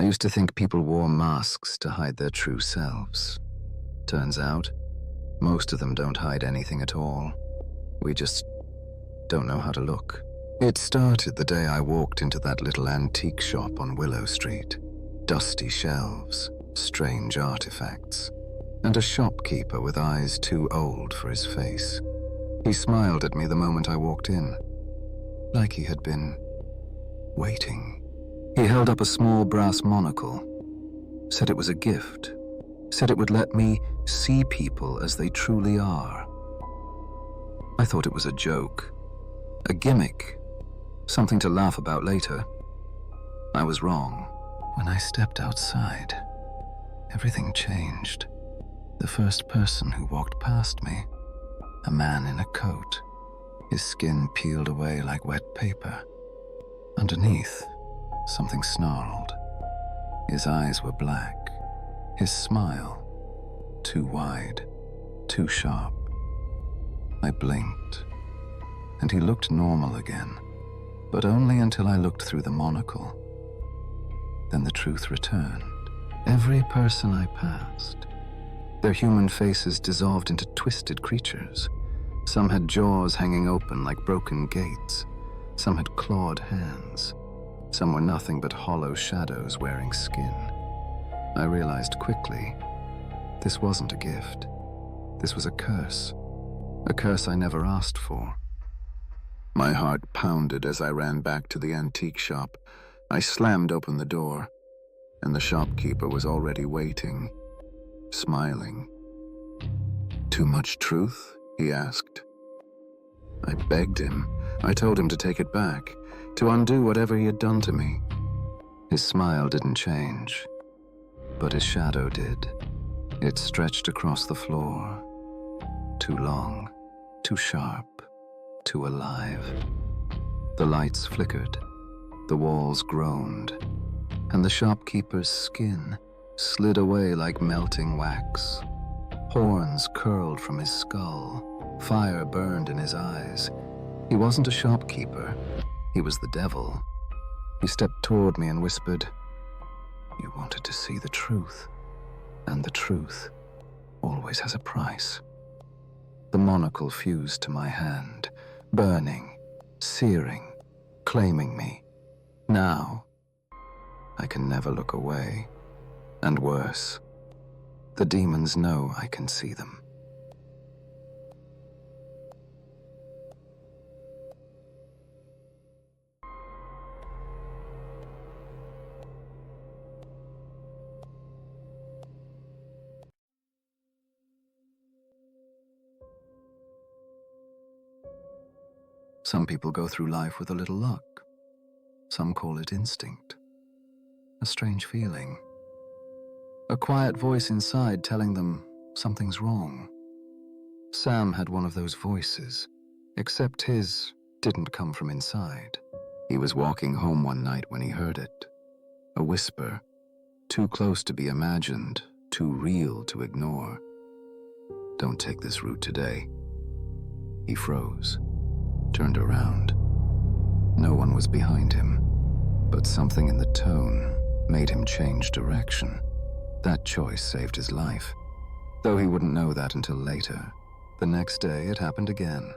used to think people wore masks to hide their true selves. Turns out, most of them don't hide anything at all. We just don't know how to look. It started the day I walked into that little antique shop on Willow Street. Dusty shelves, strange artifacts, and a shopkeeper with eyes too old for his face. He smiled at me the moment I walked in, like he had been waiting. He held up a small brass monocle, said it was a gift, said it would let me see people as they truly are. I thought it was a joke, a gimmick, something to laugh about later. I was wrong. When I stepped outside, everything changed. The first person who walked past me, a man in a coat, his skin peeled away like wet paper. Underneath, something snarled. His eyes were black, his smile too wide, too sharp. I blinked, and he looked normal again, but only until I looked through the monocle. Then the truth returned. Every person I passed, their human faces dissolved into twisted creatures. Some had jaws hanging open like broken gates. Some had clawed hands. Some were nothing but hollow shadows wearing skin. I realized quickly, this wasn't a gift. This was a curse I never asked for. My heart pounded as I ran back to the antique shop. I slammed open the door, and the shopkeeper was already waiting, smiling. "Too much truth?" he asked. I begged him. I told him to take it back, to undo whatever he had done to me. His smile didn't change, but his shadow did. It stretched across the floor. Too long, too sharp, too alive. The lights flickered, the walls groaned, and the shopkeeper's skin slid away like melting wax. Horns curled from his skull. Fire burned in his eyes. He wasn't a shopkeeper. He was the devil. He stepped toward me and whispered, "You wanted to see the truth, and the truth always has a price." The monocle fused to my hand, burning, searing, claiming me. Now, I can never look away. And worse, the demons know I can see them. Some people go through life with a little luck. Some call it instinct. A strange feeling. A quiet voice inside telling them something's wrong. Sam had one of those voices, except his didn't come from inside. He was walking home one night when he heard it. A whisper, too close to be imagined, too real to ignore. "Don't take this route today." He froze, turned around. No one was behind him, but something in the tone made him change direction. That choice saved his life, though he wouldn't know that until later. The next day, it happened again.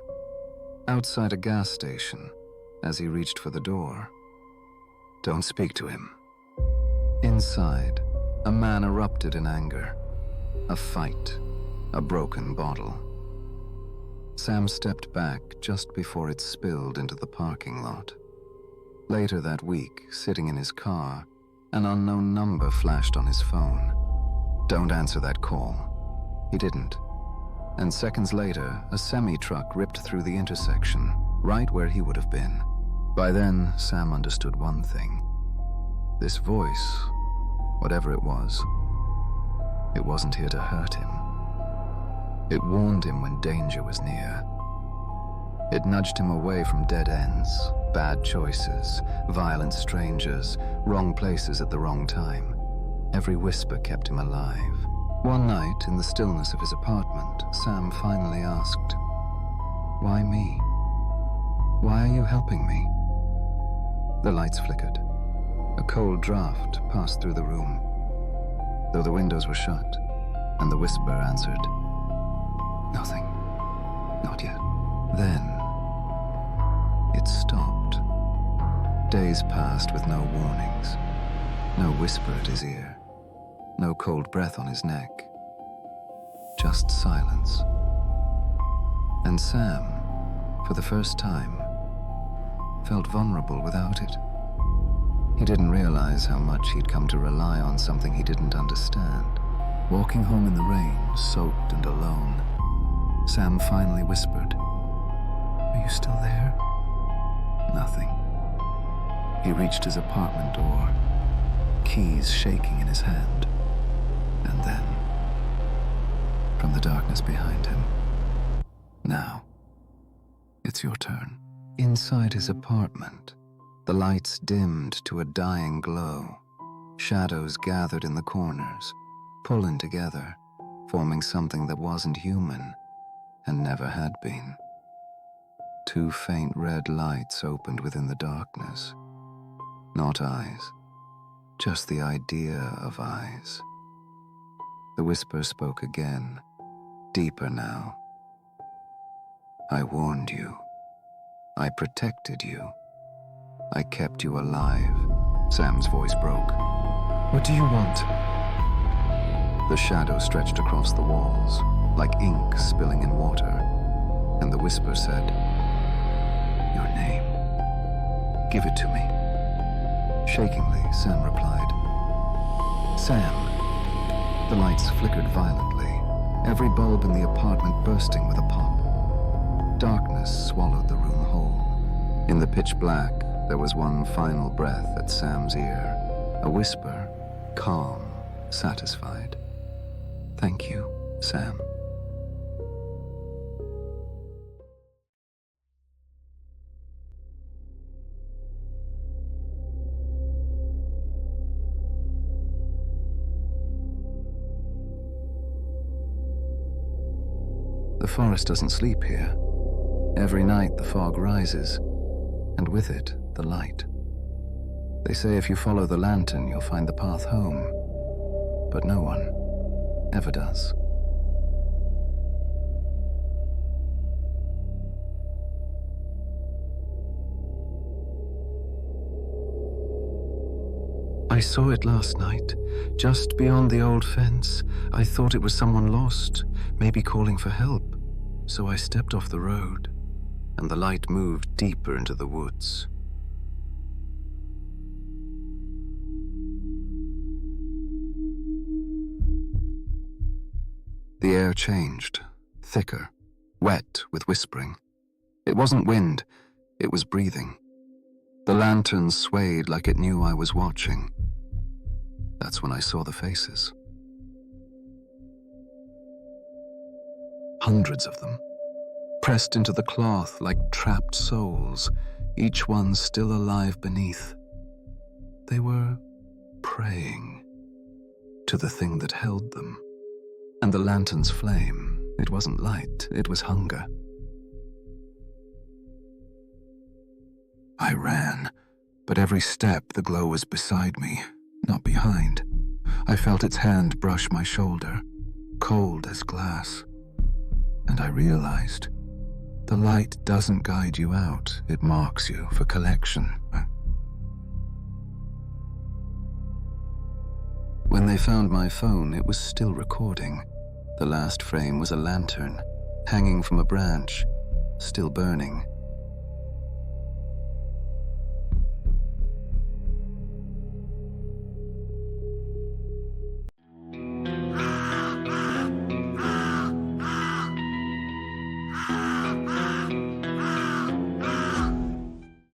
Outside a gas station, as he reached for the door. "Don't speak to him." Inside, a man erupted in anger. A fight, a broken bottle. Sam stepped back just before it spilled into the parking lot. Later that week, sitting in his car, an unknown number flashed on his phone. "Don't answer that call." He didn't. And seconds later, a semi-truck ripped through the intersection, right where he would have been. By then, Sam understood one thing. This voice, whatever it wasn't here to hurt him. It warned him when danger was near. It nudged him away from dead ends, bad choices, violent strangers, wrong places at the wrong time. Every whisper kept him alive. One night, in the stillness of his apartment, Sam finally asked, "Why me? Why are you helping me?" The lights flickered. A cold draft passed through the room, though the windows were shut, and the whisper answered, "Nothing. Not yet." Then, it stopped. Days passed with no warnings. No whisper at his ear. No cold breath on his neck. Just silence. And Sam, for the first time, felt vulnerable without it. He didn't realize how much he'd come to rely on something he didn't understand. Walking home in the rain, soaked and alone, Sam finally whispered, "Are you still there?" Nothing. He reached his apartment door, keys shaking in his hand, and then, from the darkness behind him, "Now, it's your turn." Inside his apartment, the lights dimmed to a dying glow. Shadows gathered in the corners, pulling together, forming something that wasn't human and never had been. Two faint red lights opened within the darkness. Not eyes, just the idea of eyes. The whisper spoke again, deeper now. "I warned you. I protected you. I kept you alive." Sam's voice broke. "What do you want?" The shadow stretched across the walls, like ink spilling in water, and the whisper said, "Your name. Give it to me." Shakingly, Sam replied, "Sam." The lights flickered violently, every bulb in the apartment bursting with a pop. Darkness swallowed the room whole. In the pitch black, there was one final breath at Sam's ear, a whisper, calm, satisfied. "Thank you, Sam." The forest doesn't sleep here. Every night the fog rises, and with it, the light. They say if you follow the lantern, you'll find the path home, but no one ever does. "I saw it last night, just beyond the old fence. I thought it was someone lost, maybe calling for help. So I stepped off the road, and the light moved deeper into the woods." The air changed, thicker, wet with whispering. It wasn't wind, it was breathing. The lantern swayed like it knew I was watching. That's when I saw the faces. Hundreds of them, pressed into the cloth like trapped souls, each one still alive beneath. They were praying to the thing that held them. And the lantern's flame, it wasn't light, it was hunger. I ran, but every step the glow was beside me, not behind. I felt its hand brush my shoulder, cold as glass. And I realized, the light doesn't guide you out, it marks you for collection. When they found my phone, it was still recording. The last frame was a lantern, hanging from a branch, still burning.